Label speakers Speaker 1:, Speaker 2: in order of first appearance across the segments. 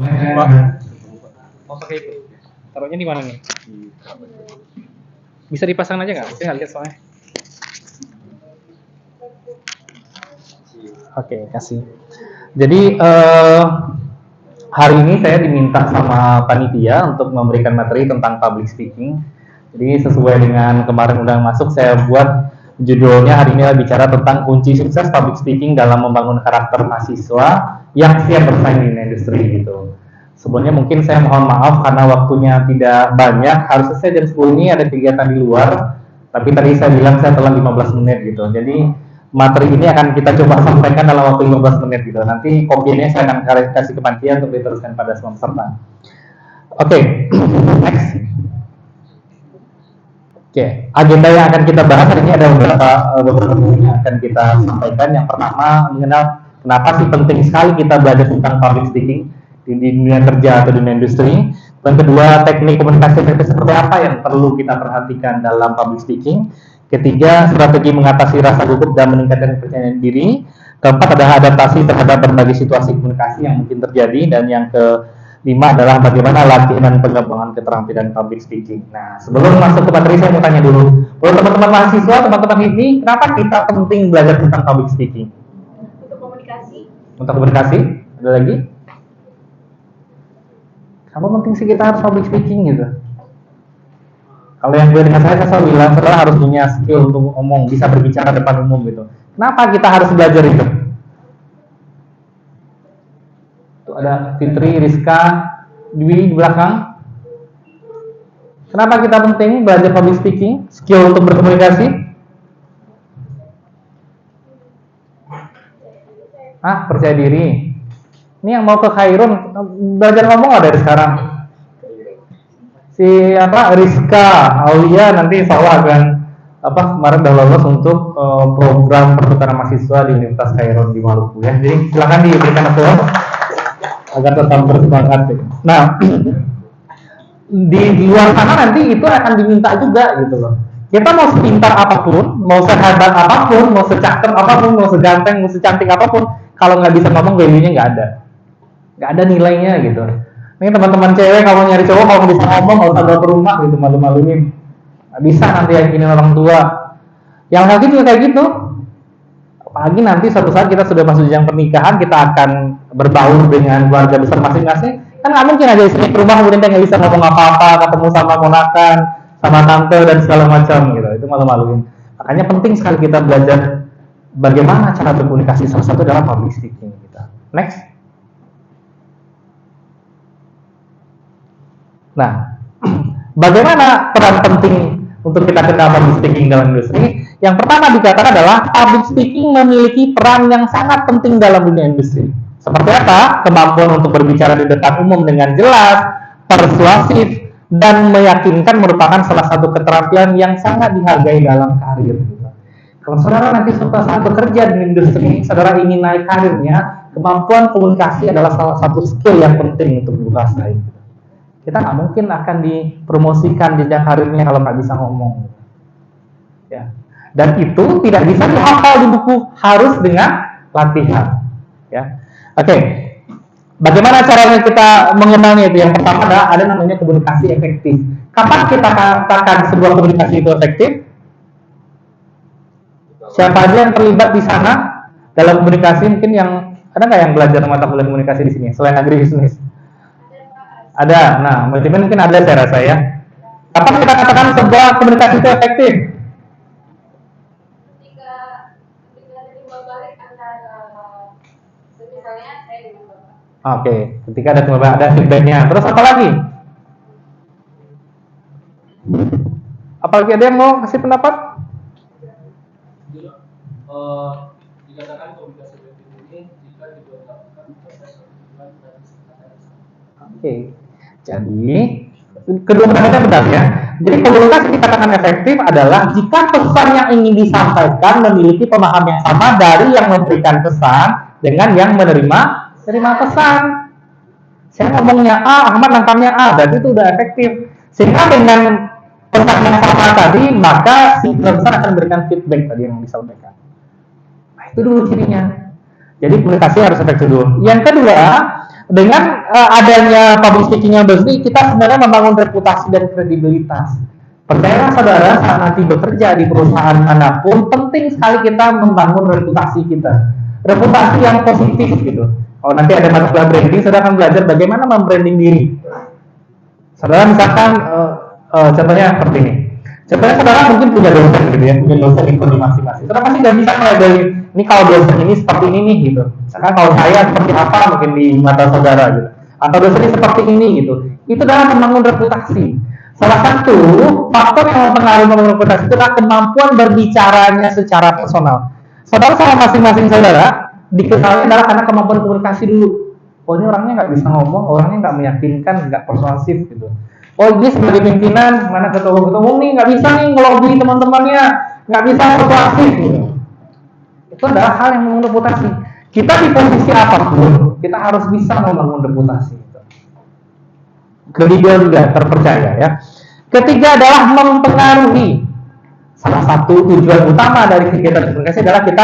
Speaker 1: Pak, mau pakai itu? Taruhnya di mana nih? Bisa dipasang aja nggak? Saya nggak lihat soalnya. Oke, kasih. Jadi hari ini saya diminta sama panitia untuk memberikan materi tentang public speaking. Jadi sesuai dengan kemarin udah masuk, saya buat judulnya hari ini bicara tentang kunci sukses public speaking dalam membangun karakter mahasiswa yang siap bersaing di industri gitu. Sebelumnya mungkin saya mohon maaf karena waktunya tidak banyak. Harusnya saya jam 10 ini ada kegiatan di luar, tapi tadi saya bilang saya telah 15 menit gitu. Jadi materi ini akan kita coba sampaikan dalam waktu 15 menit gitu. Nanti kopiannya saya akan kasih ke panitia untuk diteruskan pada semua peserta. Oke, next. Oke, agenda yang akan kita bahas hari ini ada beberapa yang akan kita sampaikan. Yang pertama, mengenal kenapa sih penting sekali kita belajar tentang public speaking di dunia kerja atau dunia industri. Yang kedua, teknik komunikasi efektif seperti apa yang perlu kita perhatikan dalam public speaking. Ketiga, strategi mengatasi rasa gugup dan meningkatkan kepercayaan diri. Keempat adalah adaptasi terhadap berbagai situasi komunikasi yang mungkin terjadi. Dan yang kelima adalah bagaimana latihan dan pengembangan keterampilan public speaking. Nah, sebelum masuk ke materi saya mau tanya dulu. Buat teman-teman mahasiswa, teman-teman ini, kenapa kita penting belajar tentang public speaking?
Speaker 2: Untuk komunikasi.
Speaker 1: Untuk komunikasi? Ada lagi? Kenapa penting sih kita harus public speaking gitu? Kalau yang gue dengan saya selalu bilang, saudara harus punya skill untuk ngomong, bisa berbicara depan umum gitu. Kenapa kita harus belajar itu? Tuh ada Fitri, Rizka, Dwi di belakang. Kenapa kita penting belajar public speaking, skill untuk berkomunikasi? Percaya diri. Ini yang mau ke Khairun, belajar ngomong nggak dari sekarang? Si Rizka, Aulia nanti insya Allah akan kemarin udah lolos untuk program pertukaran mahasiswa di Universitas Khairun di Maluku ya. Jadi silakan diberikan applause agar tetap bersemangat. Nah, di luar sana nanti itu akan diminta juga gitu loh. Kita mau sepintar apapun, mau sehebat apapun, mau secakep apapun, mau seganteng, mau secantik apapun, kalau nggak bisa ngomong value-nya nggak ada nilainya gitu. Ini teman-teman cewek kalau nyari cowok kalau bisa ngomong nggak usah bawa ke rumah gitu, malu-maluin. Nggak bisa nanti yakinin orang tua. Yang lagi juga kayak gitu. Apalagi nanti suatu saat kita sudah masuk jenjang pernikahan, kita akan berbaur dengan keluarga besar masing-masing. Kan nggak mungkin ada istri ke rumah kemudian dia nggak bisa ngomong apa-apa, ketemu sama ponakan, sama tante dan segala macam gitu. Itu malu-maluin. Makanya penting sekali kita belajar bagaimana cara berkomunikasi, salah satu adalah public speaking kita. Next. Nah, bagaimana peran penting untuk kita kenal public speaking dalam industri? Yang pertama dikatakan adalah public speaking memiliki peran yang sangat penting dalam dunia industri. Seperti apa? Kemampuan untuk berbicara di depan umum dengan jelas, persuasif, dan meyakinkan merupakan salah satu keterampilan yang sangat dihargai dalam karir. Kalau saudara nanti suatu saat bekerja di industri, saudara ingin naik karirnya, kemampuan komunikasi adalah salah satu skill yang penting untuk dikuasai. Kita nggak mungkin akan dipromosikan jenjang karirnya kalau nggak bisa ngomong. Ya. Dan itu tidak bisa dihafal di buku, harus dengan latihan. Ya. Oke. Bagaimana caranya kita mengenalnya itu? Yang pertama ada namanya komunikasi efektif. Kapan kita katakan sebuah komunikasi itu efektif? Siapa aja yang terlibat di sana dalam komunikasi? Mungkin yang ada nggak yang belajar mata kuliah komunikasi di sini selain agribisnis? Ada. Nah, mungkin ada saya rasa ya. Kapan kita katakan sebuah komunikasi itu efektif?
Speaker 2: Ketika ada timbal balik antara misalnya saya dengan Bapak.
Speaker 1: Oke, ketika ada timbal balik, ada feedbacknya. Terus apa lagi? Apalagi ada yang mau kasih pendapat?
Speaker 3: Dikatakan komunikasi efektif ini jika dilakukan proses hubungan dan kesepakatan.
Speaker 1: Oke. Jadi kedua pendapatnya benar ya. Jadi komunikasi dikatakan efektif adalah jika pesan yang ingin disampaikan memiliki pemahaman yang sama dari yang memberikan pesan dengan yang menerima pesan. Saya ngomongnya A, Ahmad nangkapnya A, berarti itu udah efektif. Sehingga dengan pesan yang sama tadi, maka si pesan akan memberikan feedback tadi yang disampaikan. Nah, itu dulu cirinya. Jadi komunikasi harus efektif dulu. Yang kedua, Dengan adanya public speaking yang bagus ini, kita sebenarnya membangun reputasi dan kredibilitas. Percayalah saudara, saat nanti bekerja di perusahaan manapun, penting sekali kita membangun reputasi kita. Reputasi yang positif gitu. Kalau nanti ada masalah branding, saudara akan belajar bagaimana membranding diri. Saudara misalkan, contohnya seperti ini. Contohnya saudara mungkin punya dosen gitu ya, punya dosen di prodi masing-masing. Saudara pasti nggak bisa dari ini kalau dosen ini seperti ini nih gitu. Misalkan kalau saya seperti apa mungkin di mata saudara gitu. Atau dosen ini seperti ini gitu. Itu adalah membangun reputasi. Salah satu faktor yang mempengaruhi membangun reputasi itu adalah kemampuan berbicaranya secara personal. Saudara sama masing-masing saudara dikenalnya adalah karena kemampuan komunikasi dulu. Oh ini orangnya nggak bisa ngomong, orangnya nggak meyakinkan, nggak persuasif gitu. Oh dia sebagai pimpinan, mana ketua umum nih nggak bisa nih ngelobi teman-temannya, nggak bisa persuasif gitu. Itu adalah hal yang membangun reputasi. Kita di posisi apapun, kita harus bisa membangun reputasi. Kredibel juga terpercaya ya. Ketiga adalah mempengaruhi. Salah satu tujuan utama dari kegiatan komunikasi adalah kita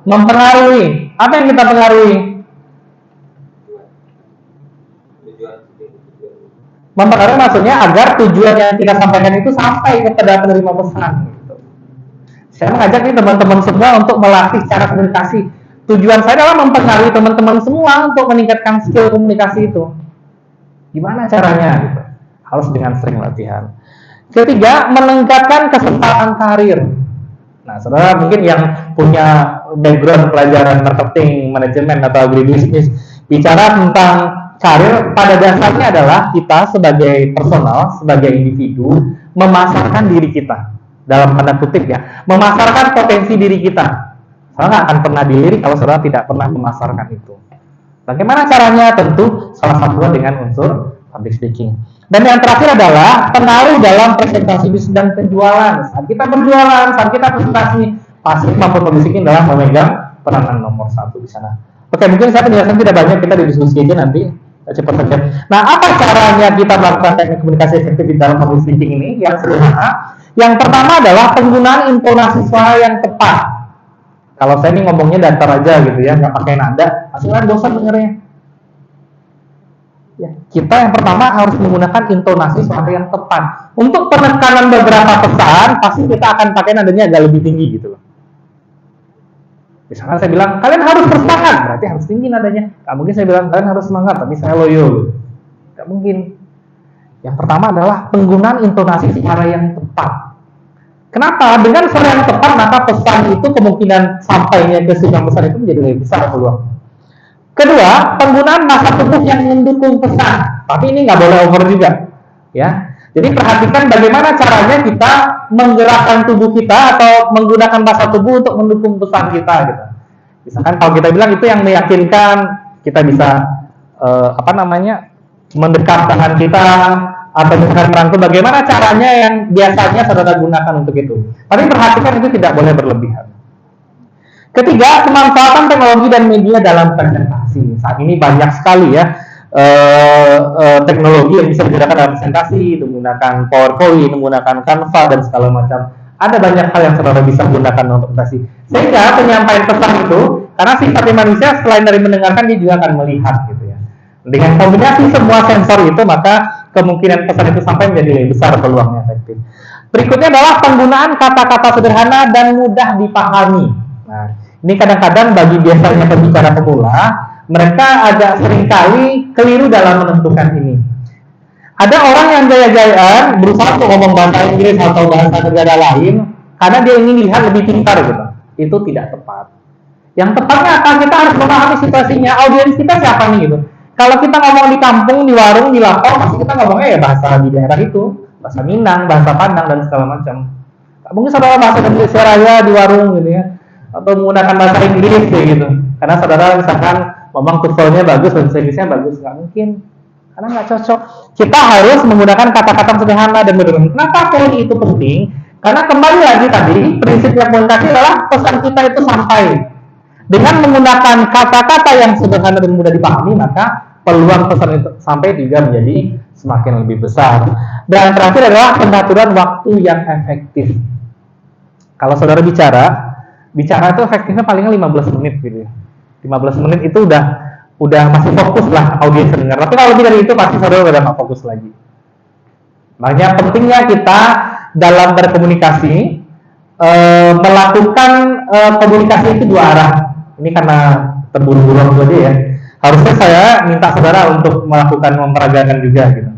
Speaker 1: mempengaruhi. Apa yang kita pengaruhi? Mempengaruhi maksudnya agar tujuan yang kita sampaikan itu sampai kepada penerima pesan. Gitu. Saya mengajak nih teman-teman semua untuk melatih cara komunikasi. Tujuan saya adalah mempengaruhi teman-teman semua untuk meningkatkan skill komunikasi itu. Gimana caranya? Gitu. Harus dengan sering latihan. Ketiga, meningkatkan kesempatan karir. Nah, saudara mungkin yang punya background pelajaran marketing, manajemen atau agribisnis, bicara tentang karir pada dasarnya adalah kita sebagai personal, sebagai individu memasarkan diri kita dalam tanda kutip ya, memasarkan potensi diri kita. Saudara nggak akan pernah dilirik kalau saudara tidak pernah memasarkan itu. Bagaimana caranya? Tentu salah satunya dengan unsur public speaking. Dan yang terakhir adalah pengaruh dalam presentasi bisnis dan penjualan. Saat kita berjualan, saat kita presentasi, pasti mampu public speaking dalam memegang peranan nomor 1 di sana. Oke, mungkin saya penjelasan tidak banyak, kita didiskusi aja nanti cepat saja. Nah, apa caranya kita melakukan teknik komunikasi efektif di dalam public speaking ini? Yang sederhana. Yang pertama adalah penggunaan intonasi suara yang tepat. Kalau saya ini ngomongnya datar aja gitu ya, nggak pakai nada, hasilnya bosan dengernya. Ya, kita yang pertama harus menggunakan intonasi suara yang tepat. Untuk penekanan beberapa pesan, pasti kita akan pakai nadanya agak lebih tinggi gitu loh. Misalkan saya bilang, kalian harus bersemangat, berarti harus tinggi nadanya. Nggak mungkin saya bilang, kalian harus semangat, tapi saya loyo. Nggak mungkin. Yang pertama adalah penggunaan intonasi suara yang tepat. Kenapa? Dengan suara yang tepat, maka pesan itu kemungkinan sampainya ke si pesan itu menjadi lebih besar peluang. Kedua, penggunaan bahasa tubuh yang mendukung pesan. Tapi ini nggak boleh over juga, ya. Jadi perhatikan bagaimana caranya kita menggerakkan tubuh kita atau menggunakan bahasa tubuh untuk mendukung pesan kita, gitu. Misalkan kalau kita bilang itu yang meyakinkan, kita bisa mendekat tangan kita atau misalkan merangkul. Bagaimana caranya yang biasanya saudara gunakan untuk itu. Tapi perhatikan itu tidak boleh berlebihan. Ketiga, pemanfaatan teknologi dan media dalam presentasi. Saat ini banyak sekali ya teknologi yang bisa digunakan dalam presentasi, menggunakan PowerPoint, menggunakan Canva dan segala macam. Ada banyak hal yang saudara bisa gunakan untuk presentasi. Sehingga penyampaian pesan itu, karena sifatnya manusia selain dari mendengarkan dia juga akan melihat gitu ya. Dengan kombinasi semua sensor itu, maka kemungkinan pesan itu sampai menjadi lebih besar peluangnya efektif. Berikutnya adalah penggunaan kata-kata sederhana dan mudah dipahami. Nah, ini kadang-kadang bagi biasanya pembicara pemula, mereka agak seringkali keliru dalam menentukan ini. Ada orang yang gaya-gayaan berusaha untuk ngomong bahasa Inggris atau bahasa negara lain karena dia ingin lihat lebih pintar gitu. Itu tidak tepat. Yang tepatnya apa? Kita harus memahami situasinya. Audiens kita siapa nih gitu. Kalau kita ngomong di kampung, di warung, di lapor, pasti kita ngomongnya ya bahasa di daerah itu, bahasa Minang, bahasa Padang dan segala macam. Mungkin saudara bahasa Indonesia Raya di warung gitu ya, atau menggunakan bahasa Inggris kayak gitu. Karena saudara misalkan ngomong TOEFL-nya bagus, bahasa Inggrisnya bagus, nggak mungkin. Karena nggak cocok. Kita harus menggunakan kata-kata sederhana dan mudah. Kenapa poin itu penting? Karena kembali lagi tadi, prinsipnya komunikasi adalah pesan kita itu sampai. Dengan menggunakan kata-kata yang sederhana dan mudah dipahami, maka peluang pesan itu sampai juga menjadi semakin lebih besar. Dan yang terakhir adalah pengaturan waktu yang efektif. Kalau saudara bicara itu efektifnya palingnya 15 menit gitu ya. 15 menit itu udah udah masih fokus lah audiens dengar. Tapi kalau lebih dari itu pasti saudara udah nggak fokus lagi. Makanya pentingnya kita dalam berkomunikasi melakukan komunikasi itu dua arah. Ini karena terburu-buru waktu aja ya. Harusnya saya minta saudara untuk melakukan memperagakan juga gitu.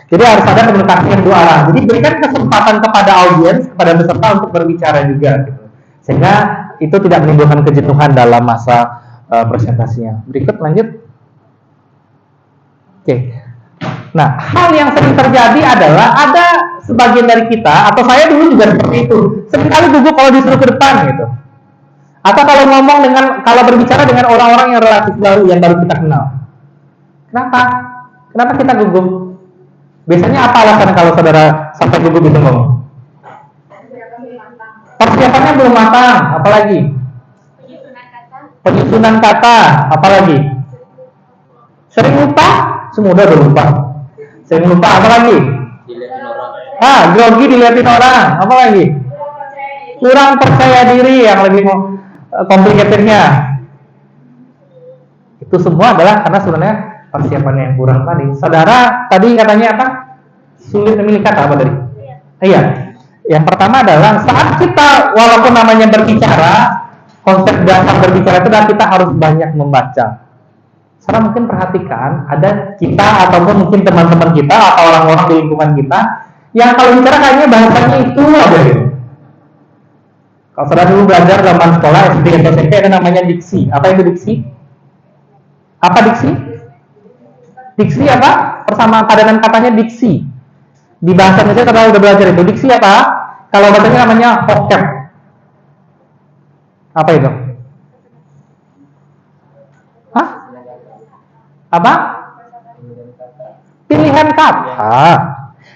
Speaker 1: Jadi harus ada komunikasi yang dua arah. Jadi berikan kesempatan kepada audiens, kepada peserta untuk berbicara juga gitu. Sehingga itu tidak menimbulkan kejenuhan dalam masa presentasinya. Berikut lanjut. Oke. Nah, hal yang sering terjadi adalah ada sebagian dari kita, atau saya dulu juga seperti itu, seringkali gugup kalau disuruh ke depan gitu. Atau kalau berbicara dengan orang-orang yang relatif baru, yang baru kita kenal. Kenapa? Kenapa kita gugup? Biasanya apa alasannya kalau saudara sampai gugup itu ngomong? Persiapannya belum matang, apalagi? Penyusunan kata, apalagi? Sering lupa? Semudah udah lupa. Sering lupa, apalagi?
Speaker 4: Dilihatin orang.
Speaker 1: Grogi dilihatin orang, apalagi? Kurang percaya diri yang lebih komplikasinya. Itu semua adalah karena sebenarnya persiapannya yang kurang tadi. Saudara tadi katanya apa? Sulit memilih kata apa tadi? Iya. Yang pertama adalah saat kita walaupun namanya berbicara, konsep dasar berbicara itu adalah kita harus banyak membaca. Saudara mungkin perhatikan ada kita ataupun mungkin teman-teman kita atau orang-orang di lingkungan kita yang kalau bicara kayaknya bahasanya itu aja gitu. Kalau saudara dulu belajar zaman sekolah SD atau SMP ada namanya diksi. Apa itu diksi? Apa diksi? Diksi apa? Persamaan padanan katanya diksi. Di bahasa Indonesia saudara udah belajar itu. Diksi apa? Kalau bahasanya namanya vocab. Apa itu? Hah? Apa? Pilihan kata.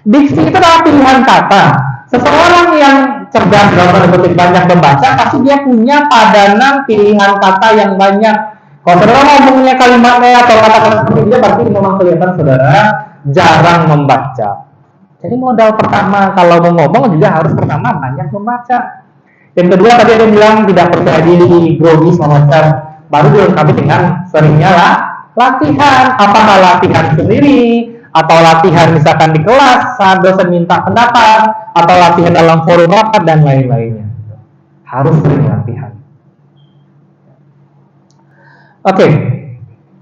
Speaker 1: Diksi itu adalah pilihan kata. Seseorang yang cerdas dalam tanda kutip banyak membaca, pasti dia punya padanan pilihan kata yang banyak. Kalau saudara ngomongnya kalimatnya atau kata-kata seperti dia, pasti memang kelihatan saudara jarang membaca. Jadi modal pertama kalau mau ngomong juga harus pertama banyak membaca. Yang kedua tadi ada yang bilang tidak percaya diri, grogi semacam, baru dilengkapi dengan seringnya lah latihan. Apakah latihan sendiri atau latihan misalkan di kelas saat dosen minta pendapat atau latihan dalam forum rapat dan lain-lainnya. Harus sering latihan. Oke.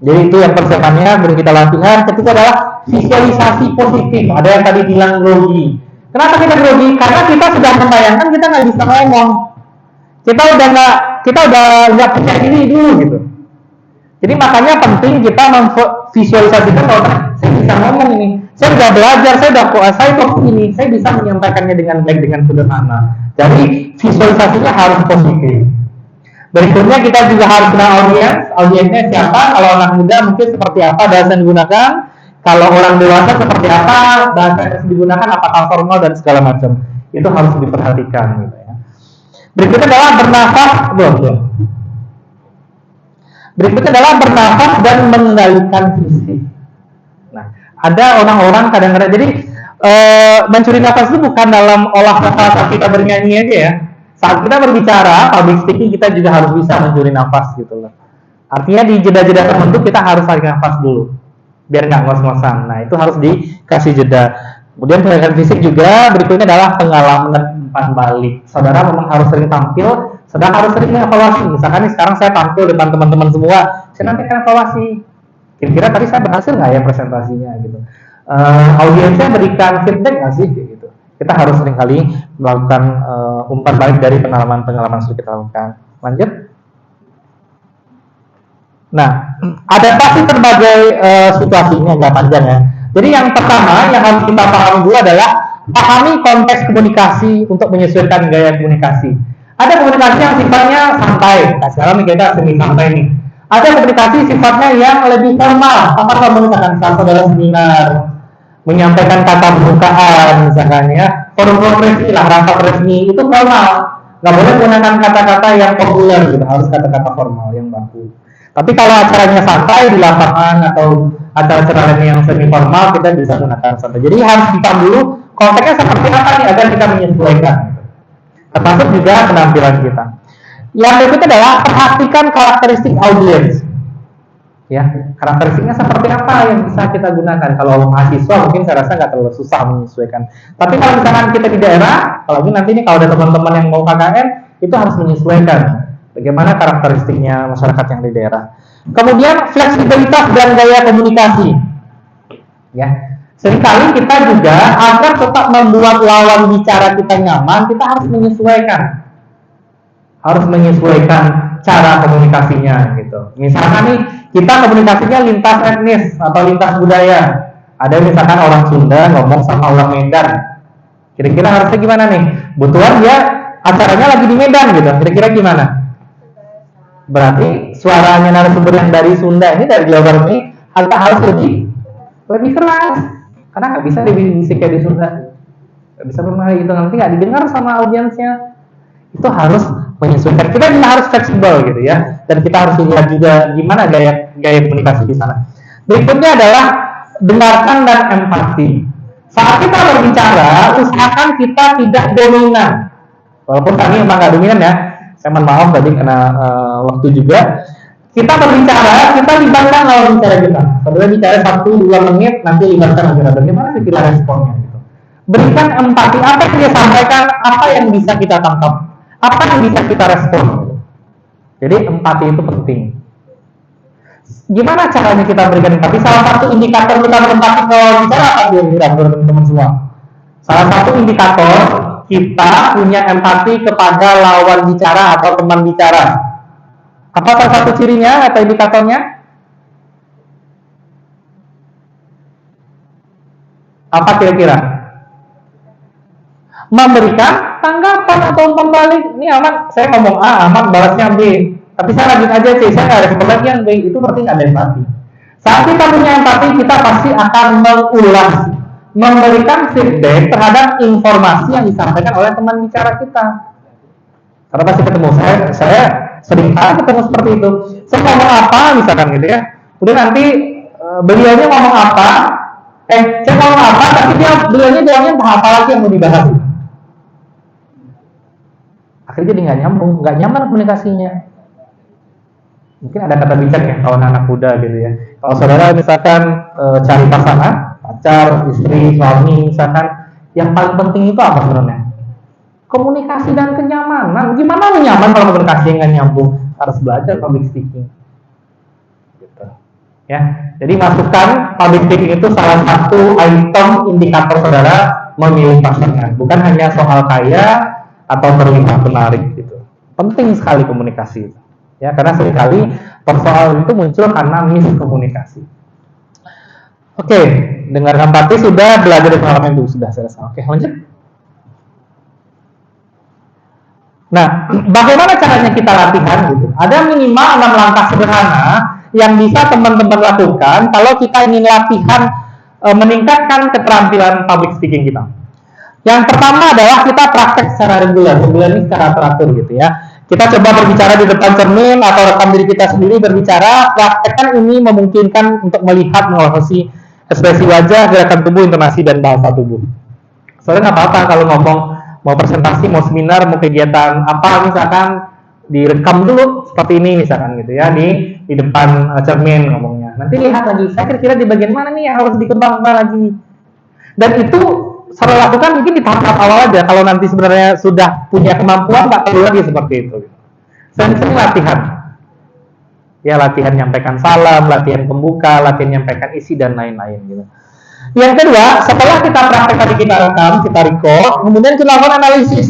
Speaker 1: Jadi itu yang persiapannya, baru kita latihan. Ketiga adalah visualisasi positif. Ada yang tadi bilang grogi. Kenapa kita grogi? Karena kita sudah membayangkan kita nggak bisa ngomong. Kita udah nggak percaya diri dulu gitu. Jadi makanya penting kita memvisualisasikan bahwa saya bisa ngomong ini. Saya sudah belajar, saya kok ini, saya bisa menyampaikannya dengan baik, dengan sederhana. Jadi visualisasinya harus positif. Berikutnya kita juga harus kenal audiensnya siapa. Kalau anak muda mungkin seperti apa bahasa yang digunakan. Kalau orang dewasa seperti apa bahasa yang digunakan, apakah formal dan segala macam. Itu harus diperhatikan gitu ya. Berikutnya adalah bernafas, Berikutnya adalah bernafas dan mengendalikan fisik. Nah, ada orang-orang kadang-kadang jadi mencuri nafas itu bukan dalam olah kata saat kita bernyanyi aja ya. Saat kita berbicara, public speaking kita juga harus bisa mencuri nafas gitu loh. Artinya di jeda-jeda tertentu kita harus tarik nafas dulu, biar nggak ngos-ngosan. Nah itu harus dikasih jeda. Kemudian pendidikan fisik juga berikutnya adalah pengalaman umpan balik. Saudara memang harus sering tampil, saudara harus sering evaluasi. Misalkan nih sekarang saya tampil depan teman-teman semua, saya nanti akan evaluasi. Kira-kira tadi saya berhasil nggak ya presentasinya gitu. Audiensnya berikan feedback nggak sih gitu. Kita harus seringkali melakukan umpan balik dari pengalaman-pengalaman yang sudah kita lakukan. Lanjut. Nah, adaptasi berbagai situasinya nggak panjang ya. Jadi yang pertama yang harus kita pahami dulu adalah pahami konteks komunikasi untuk menyesuaikan gaya komunikasi. Ada komunikasi yang sifatnya santai. Nah, sekarang kita semi santai nih. Ada komunikasi sifatnya yang lebih formal. Apa kalau misalkan saat saudara seminar menyampaikan kata pembukaan misalkan ya, forum resmi lah, rapat resmi itu formal. Nggak boleh menggunakan kata-kata yang populer gitu, harus kata-kata formal yang baku. Tapi kalau acaranya santai di lapangan atau acara-acara yang semi formal, kita bisa menggunakan santai. Jadi harus kita dulu konteksnya seperti apa nih agar kita menyesuaikan. Termasuk juga penampilan kita. Yang berikutnya adalah perhatikan karakteristik audiens. Ya, karakteristiknya seperti apa yang bisa kita gunakan? Kalau mahasiswa mungkin saya rasa nggak terlalu susah menyesuaikan. Tapi kalau misalkan kita di daerah, apalagi nanti ini kalau ada teman-teman yang mau KKN, itu harus menyesuaikan bagaimana karakteristiknya masyarakat yang di daerah. Kemudian fleksibilitas dan gaya komunikasi. Ya, seringkali kita juga agar tetap membuat lawan bicara kita nyaman, kita harus menyesuaikan. Harus menyesuaikan cara komunikasinya gitu. Misalkan nih kita komunikasinya lintas etnis atau lintas budaya. Ada misalkan orang Sunda ngomong sama orang Medan. Kira-kira harusnya gimana nih? Butuhan dia acaranya lagi di Medan gitu. Kira-kira gimana? Berarti suaranya narasumber yang dari Sunda ini, dari Jawa Barat ini harus lebih keras. Karena nggak bisa dibisik kayak di Sunda. Nggak bisa bermain gitu, nanti nggak didengar sama audiensnya. Itu harus menyesuaikan. Kita juga harus fleksibel gitu ya, dan kita harus lihat juga gimana gaya komunikasi di sana. Berikutnya adalah dengarkan dan empati. Saat kita berbicara, usahakan kita tidak dominan. Walaupun kami memang nggak dominan ya, saya mohon maaf tadi karena waktu juga. Kita berbicara, kita libatkan lawan bicara kita. Sebenarnya bicara 1-2 menit, nanti libatkan aja. Bagaimana kita responnya gitu. Berikan empati, apa yang dia sampaikan, apa yang bisa kita tangkap, apa yang bisa kita respon. Jadi empati itu penting. Gimana caranya kita berikan empati? Salah satu indikator kita berempati kalau bicara apa dia teman-teman semua? Salah satu indikator kita punya empati kepada lawan bicara atau teman bicara. Apa salah satu cirinya atau indikatornya? Apa kira-kira? Memberikan tanggapan atau umpan balik. Ini Ahmad, saya ngomong A, Ahmad balasnya B. Tapi saya lanjut aja C, saya nggak ada pembagian B. Itu berarti nggak ada empati. Saat kita punya empati, kita pasti akan mengulas, memberikan feedback terhadap informasi yang disampaikan oleh teman bicara kita. Karena pasti ketemu saya sering kali ketemu seperti itu. Saya ngomong apa misalkan gitu ya. Udah nanti beliaunya ngomong apa, saya ngomong apa, tapi beliaunya jawabnya entah apa lagi yang mau dibahas. Akhirnya jadi nggak nyaman komunikasinya. Mungkin ada kata bijak ya kalau anak muda gitu ya. Kalau saudara misalkan cari pasangan, pacar, istri, suami misalkan, yang paling penting itu apa sebenarnya? Komunikasi dan kenyamanan. Gimana nyaman kalau komunikasi nggak nyambung? Harus belajar public speaking. Gitu. Ya. Jadi masukkan public speaking itu salah satu item indikator saudara memilih pasangan. Bukan hanya soal kaya atau terlihat menarik gitu. Penting sekali komunikasi itu. Ya, karena seringkali persoalan itu muncul karena miskomunikasi. Oke, dengarkan empati sudah, belajar dari pengalaman itu sudah saya rasa. Oke, lanjut. Nah, bagaimana caranya kita latihan gitu? Ada minimal 6 langkah sederhana yang bisa teman-teman lakukan kalau kita ingin latihan meningkatkan keterampilan public speaking kita. Yang pertama adalah kita praktek secara reguler, sebulan ini secara teratur gitu ya. Kita coba berbicara di depan cermin atau rekam diri kita sendiri berbicara, praktekkan ini memungkinkan untuk melihat mengevaluasi ekspresi wajah, gerakan tubuh, intonasi, dan bahasa tubuh. Soalnya nggak apa-apa kalau ngomong mau presentasi, mau seminar, mau kegiatan apa misalkan direkam dulu seperti ini misalkan gitu ya di depan cermin ngomongnya. Nanti lihat lagi, saya kira-kira di bagian mana nih yang harus dikembangkan lagi. Dan itu saya lakukan mungkin di tahap awal aja. Kalau nanti sebenarnya sudah punya kemampuan, nggak perlu lagi seperti itu. Sering-sering latihan. Ya latihan nyampaikan salam, latihan pembuka, latihan nyampaikan isi dan lain-lain gitu. Yang kedua, setelah kita praktek tadi kita rekam, kita record, kemudian kita lakukan analisis.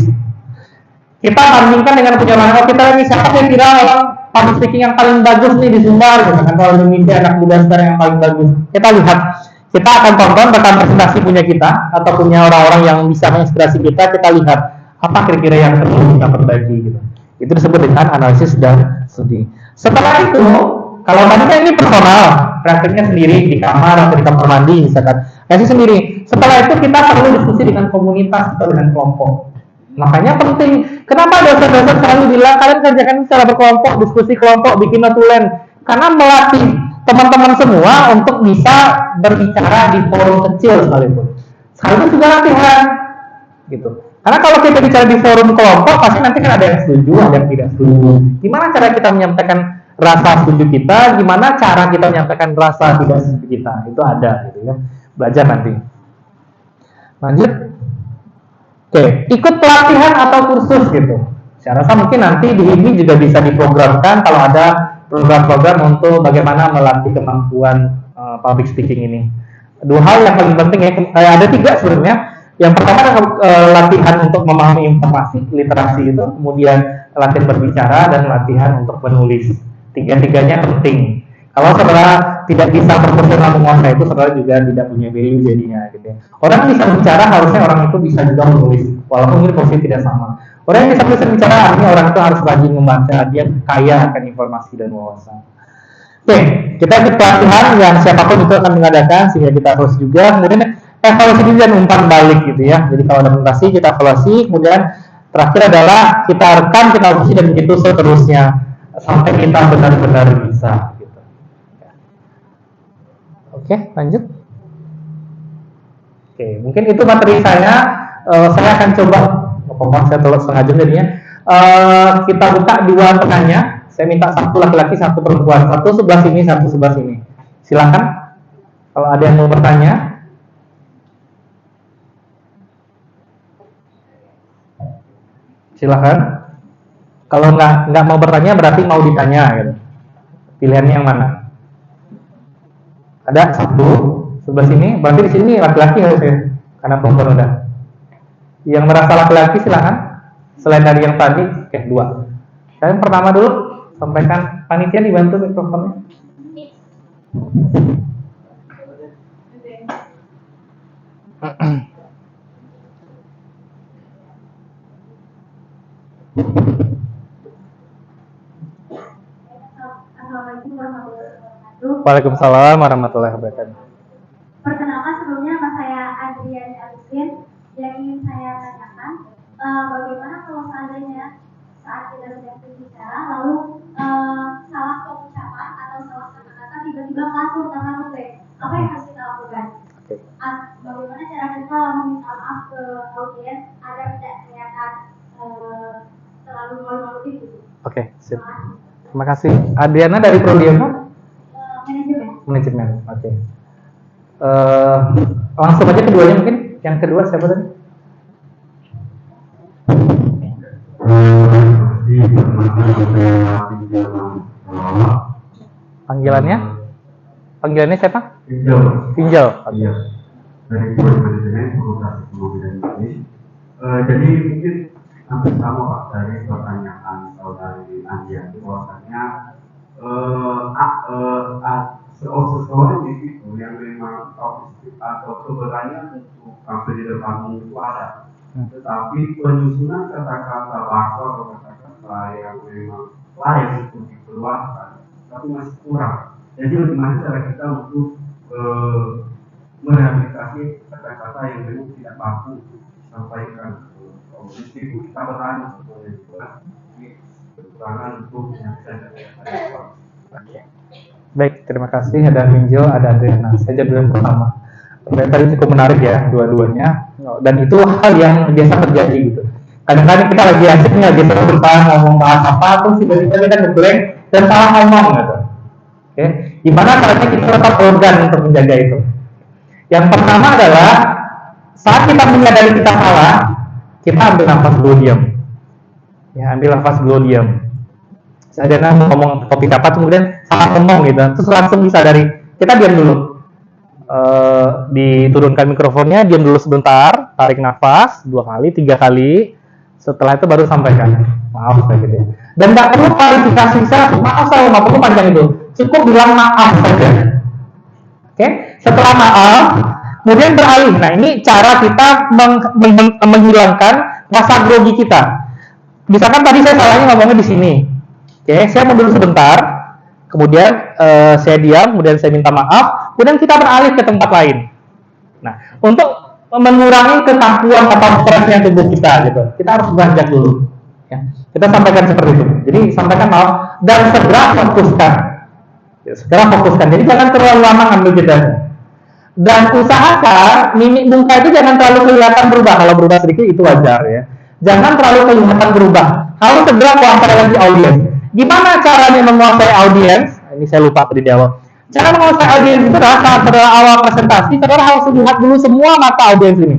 Speaker 1: Kita bandingkan dengan penyamaran kita ini siapa yang kira orang public speaking yang paling bagus nih di Sumbar, gitu kan? Kalau Indonesia anak muda sekarang yang paling bagus. Kita lihat, kita akan tonton rekan presentasi punya kita atau punya orang-orang yang bisa menginspirasi kita. Kita lihat apa kira-kira yang perlu kita perbaiki gitu. Itu disebut dengan analisis dan studi. Setelah itu, kalau tadi kan ini personal, prakteknya sendiri di kamar atau di kamar mandi misalkan, kasih sendiri. Setelah itu kita perlu diskusi dengan komunitas atau dengan kelompok. Makanya penting. Kenapa dosen-dosen selalu bilang kalian kerjakan secara berkelompok, diskusi kelompok, bikin notulen? Karena melatih teman-teman semua untuk bisa berbicara di forum kecil sekalipun. Sekaligus juga latihan, gitu. Karena kalau kita bicara di forum kelompok, pasti nanti kan ada yang setuju, ada yang tidak setuju. Gimana cara kita menyampaikan rasa setuju kita, gimana cara kita menyampaikan rasa tidak setuju kita, itu ada gitu ya. Belajar nanti. Lanjut. Oke, ikut pelatihan atau kursus gitu. Saya rasa mungkin nanti di ini juga bisa diprogramkan kalau ada program-program untuk bagaimana melatih kemampuan public speaking ini. Dua hal yang paling penting ya, ada 3 sebenarnya. Yang pertama adalah latihan untuk memahami informasi, literasi itu, kemudian latihan berbicara dan latihan untuk menulis. Tiga-tiganya penting. Kalau saudara tidak bisa profesional menguasai itu, saudara juga tidak punya value jadinya gitu ya. Orang bisa bicara, harusnya orang itu bisa juga menulis, walaupun ini posisi tidak sama. Orang yang bisa bicara, artinya orang itu harus rajin membaca, dia kaya akan informasi dan wawasan. Oke, kita ikut pelatihan yang siapapun itu akan mengadakan, sehingga kita harus juga, kemudian evaluasi diri dan umpan balik gitu ya. Jadi kalau ada presentasi kita evaluasi, kemudian terakhir adalah kita rekam, kita evaluasi dan begitu seterusnya sampai kita benar-benar bisa gitu. Oke, lanjut. Oke, mungkin itu materi saya. Saya akan coba, saya tolong setengah jam jadinya. Kita buka 2 penanya. Saya minta 1 laki-laki, 1 perempuan, 1 sebelah sini, 1 sebelah sini. Silakan. Kalau ada yang mau bertanya. Silakan. Kalau nggak mau bertanya berarti mau ditanya gitu. Pilihannya yang mana? Ada 1 sebelah sini, berarti di sini laki-laki harusnya, karena perempuan udah. Yang merasa laki-laki silakan. Selain dari yang tadi, oke 2. Kalian pertama dulu sampaikan, panitia dibantu mikrofonnya.
Speaker 5: Assalamualaikum warahmatullahi wabarakatuh.
Speaker 1: Waalaikumsalam warahmatullahi wabarakatuh.
Speaker 5: Perkenalkan, sebelumnya nama saya Adrian Alisin. Yang ingin saya tanyakan, bagaimana kalau seandainya saat kita sedang berbicara lalu salah pengucapan atau salah kata-kata tiba-tiba masuk karena ngetek, apa yang harus kita lakukan? Bagaimana cara kita meminta maaf ke audiens agar tidak kelihatan terlalu malu-malu gitu?
Speaker 1: Oke, sip. Terima kasih. Adriana dari prodi apa?
Speaker 5: Manajemen.
Speaker 1: Manajemen. Oke. Langsung aja keduanya mungkin. Yang kedua siapa tadi? Panggilannya? Panggilannya siapa? Tinjau.
Speaker 6: Iya. Dari manajemen komunikasi dan bisnis. Jadi mungkin hampir sama Pak dari pertanyaan saudari Andian, bahwasanya seseorang di situ yang memang autistik atau keberanian untuk tampil di depan itu ada, tetapi penyusunan kata-kata bahasa atau kata-kata yang memang layak untuk dikeluarkan tapi masih kurang. Jadi bagaimana cara kita untuk merehabilitasi kata-kata yang memang tidak mampu disampaikan autistik. Kita bertanya sebenarnya juga kekurangan untuk menyampaikan.
Speaker 1: Baik, terima kasih. Ada Minjo, ada Adriana. Saya jawab yang pertama. Tadi cukup menarik ya dua-duanya. Dan itu hal yang biasa terjadi gitu. Kadang-kadang kita lagi asik nih, lagi berdepan ngomong bahas apa, terus tiba-tiba kita ngeblank dan salah ngomong gitu. Oke, gimana caranya kita tetap organ untuk menjaga itu? Yang pertama adalah saat kita menyadari kita salah, kita ambil nafas dulu, diam. Ya, ambil nafas dulu, diam. Adriana ngomong topik apa, kemudian salah ngomong gitu, terus langsung disadari, kita diam dulu. Diturunkan mikrofonnya, diam dulu sebentar, tarik nafas 2 kali, 3 kali, setelah itu baru sampaikan maaf kayak gitu. Dan nggak perlu klarifikasi saya, maaf saya nggak perlu panjang itu, cukup bilang maaf saja. Oke, setelah maaf, kemudian beralih. Nah, ini cara kita menghilangkan rasa grogi kita. Misalkan tadi saya salahnya ngomongnya di sini. Oke, saya mundur sebentar, kemudian saya diam, kemudian saya minta maaf, kemudian kita beralih ke tempat lain. Nah, untuk mengurangi kekakuan atau stresnya tubuh kita, gitu, kita harus beranjak dulu. Ya. Kita sampaikan seperti itu. Jadi sampaikan maaf dan segera fokuskan. Ya, segera fokuskan. Jadi jangan terlalu lama ambil jeda. Dan usahakan mimik muka itu jangan terlalu kelihatan berubah. Kalau berubah sedikit itu wajar ya. Jangan terlalu kelihatan berubah. Harus segera kuasai lagi audiens. Gimana caranya menguasai audiens? Ini saya lupa tadi di awal. Cara menguasai audiens itu adalah saat awal presentasi, saudara harus lihat dulu semua mata audiens ini.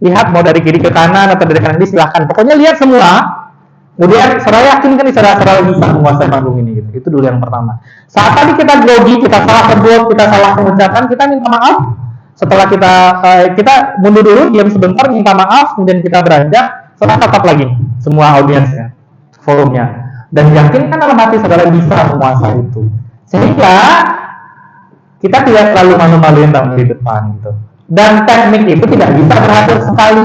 Speaker 1: Lihat mau dari kiri ke kanan atau dari kanan kiri, silahkan. Pokoknya lihat semua. Kemudian saudara yakin kan saudara bisa menguasai panggung ini. Gitu. Itu dulu yang pertama. Saat tadi kita grogi, kita salah sebut, kita salah mengucapkan, kita minta maaf. Setelah kita mundur dulu, diam sebentar, minta maaf, kemudian kita beranjak, setelah tetap lagi semua audiensnya, forumnya. Dan yakinkan dalam hati saudara bisa menguasai itu. Sehingga kita tidak terlalu malu-maluin di depan gitu. Dan teknik itu tidak bisa berhasil sekali.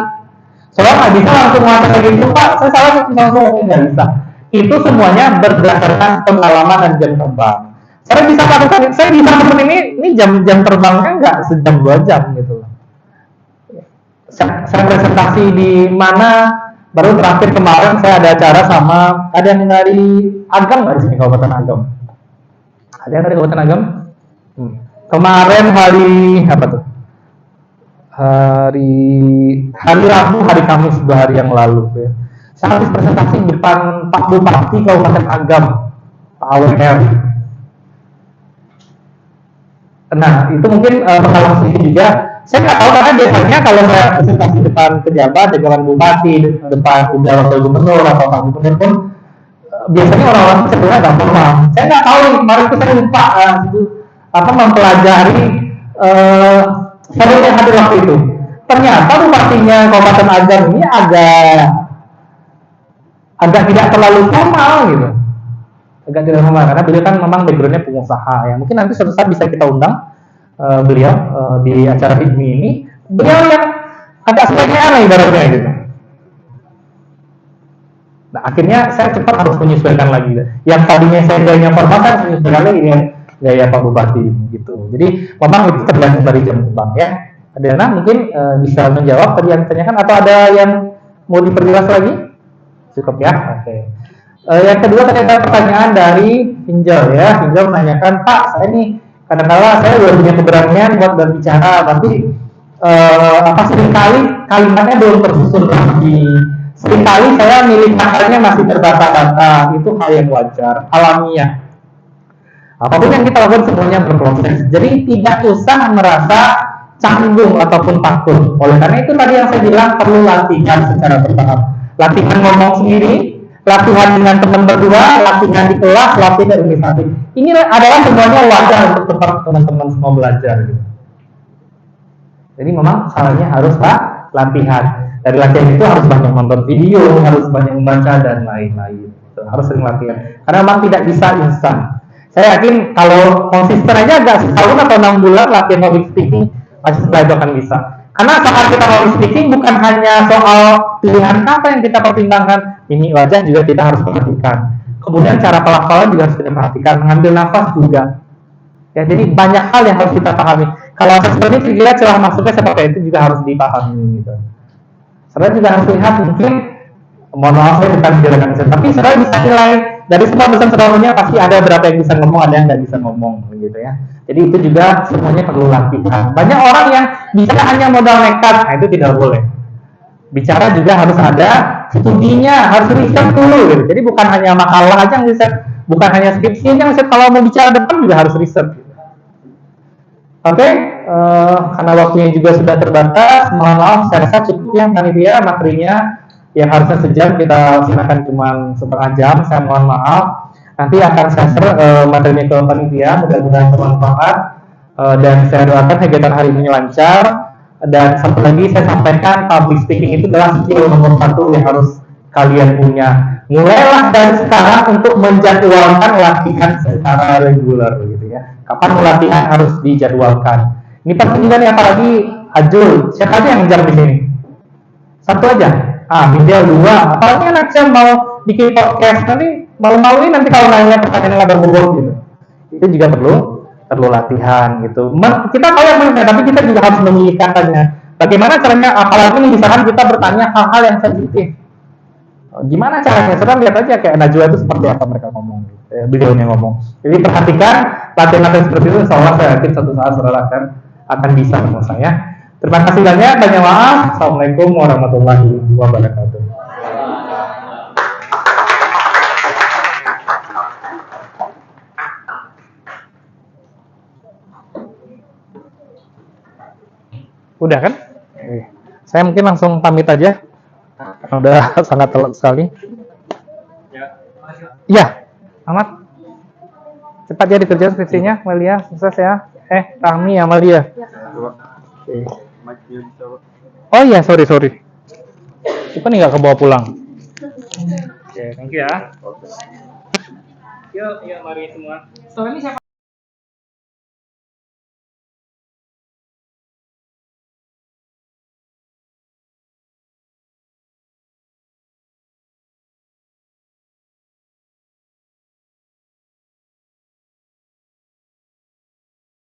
Speaker 1: Soalnya nggak bisa langsung menguasai gitu, Pak. Saya salah langsung nggak bisa. Itu semuanya berdasarkan pengalaman dan jam terbang. Saya bisa lakukan, saya bisa seperti ini jam terbangnya nggak sejam 2 jam gitu. Saya presentasi di mana? Baru terakhir kemarin saya ada acara sama ada yang dari Agam nggak di sini, Kabupaten Agam? Ada yang dari Kabupaten Agam? Kemarin hari apa tuh? Hari Rabu, hari Kamis 2 hari yang lalu ya. Saya habis presentasi di depan Pak Bupati Kabupaten Agam, Pak AWR. Nah itu mungkin pengalaman sedikit juga. Saya nggak tahu karena biasanya kalau saya presentasi depan pejabat, depan bupati, depan wakil gubernur atau pak gubernur pun biasanya orang-orang cenderung agak formal. Saya nggak tahu nih, kemarin itu saya lupa mempelajari serunya hadir waktu itu. Ternyata bupatinya Kabupaten Agam ini agak tidak terlalu formal gitu. Agak tidak formal karena beliau kan memang backgroundnya pengusaha ya. Mungkin nanti suatu saat bisa kita undang beliau di acara ini. Beliau yang agak sebaiknya aneh ibaratnya gitu. Nah akhirnya saya cepat harus menyesuaikan lagi. Yang tadinya saya gayanya formal kan menyesuaikan lagi dengan gaya Pak Bupati gitu. Jadi memang itu tergantung dari jam terbang ya. Adriana mungkin bisa menjawab tadi yang ditanyakan atau ada yang mau diperjelas lagi? Cukup ya. Oke. Yang kedua tadi ada pertanyaan dari Hinjal ya. Hinjal menanyakan, Pak saya nih kadang-kadang saya belum punya keberanian buat berbicara, tapi seringkali kalimatnya belum tersusun lagi. Seringkali saya milih katanya masih terbata-bata. Itu hal yang wajar, alamiah. Apapun yang kita lakukan semuanya berproses. Jadi tidak usah merasa canggung ataupun takut. Oleh karena itu tadi yang saya bilang perlu latihan secara bertahap. Latihan ngomong sendiri, latihan dengan teman berdua, latihan di kelas, latihan di organisasi. Ini adalah semuanya wajar untuk tempat teman-teman semua belajar. Gitu. Jadi memang salahnya harus latihan. Dari latihan itu harus banyak nonton video, harus banyak membaca dan lain-lain. Gitu. Harus sering latihan. Karena memang tidak bisa instan. Saya yakin kalau konsisten aja agak setahun atau 6 bulan latihan public speaking, pasti setelah itu akan bisa. Karena saat kita public speaking bukan hanya soal pilihan kata yang kita pertimbangkan, mimik wajah juga kita harus perhatikan. Kemudian cara pelafalan juga harus kita perhatikan, mengambil nafas juga. Ya, jadi banyak hal yang harus kita pahami. Kalau seperti ini kira celah masuknya seperti itu juga harus dipahami. Gitu. Saudara juga harus lihat mungkin, mohon maaf saya bukan menjelaskan, tapi saudara bisa nilai dari semua pesan saudara pasti ada berapa yang bisa ngomong, ada yang nggak bisa ngomong, gitu ya. Jadi itu juga semuanya perlu latihan. Banyak orang yang bicara hanya modal nekat, nah itu tidak boleh. Bicara juga harus ada studinya, harus riset dulu. Gitu. Jadi bukan hanya makalah aja yang riset, bukan hanya skripsi yang riset. Kalau mau bicara depan juga harus riset. Gitu. Oke, karena waktunya juga sudah terbatas, mohon maaf, saya rasa cukup ya panitia materinya yang harusnya sejam kita silakan cuma setengah jam. Saya mohon maaf. Nanti akan saya share materinya ke panitia, mudah-mudahan bermanfaat dan saya doakan kegiatan hari ini lancar. Dan satu lagi saya sampaikan, public speaking itu adalah skill nomor 1 yang harus kalian punya. Mulailah dari sekarang untuk menjadwalkan latihan secara reguler, gitu ya. Kapan latihan harus dijadwalkan. Ini penting juga nih, apalagi Ajul. Siapa aja yang ngejar di sini? Satu aja. Video 2. Apalagi anak saya mau bikin podcast nanti malu-maluin nanti kalau nanya pertanyaan agak berbobot gitu. Itu juga perlu latihan gitu. Kita tahu yang benar, tapi kita juga harus memilih katanya. Bagaimana caranya? Apalagi misalkan kita bertanya hal-hal yang sensitif. Gimana caranya? Sekarang lihat aja kayak Najwa itu seperti apa mereka ngomong, beliaunya ngomong. Jadi perhatikan latihan-latihan seperti itu. Insya Allah saya yakin suatu saat saudara akan bisa menurut saya. Terima kasih banyak maaf. Assalamualaikum warahmatullahi wabarakatuh. Udah kan? Oke. Saya mungkin langsung pamit aja. Karena udah sangat telat sekali. Ya, Ahmad. Cepat ya dikerjain skripsinya, Melia. Sukses ya. Rahmi, Amalia. Oke. Oh iya, sorry. Itu nih nggak kebawa pulang. Oke, thank you ya. Yuk, mari semua. Ini siapa?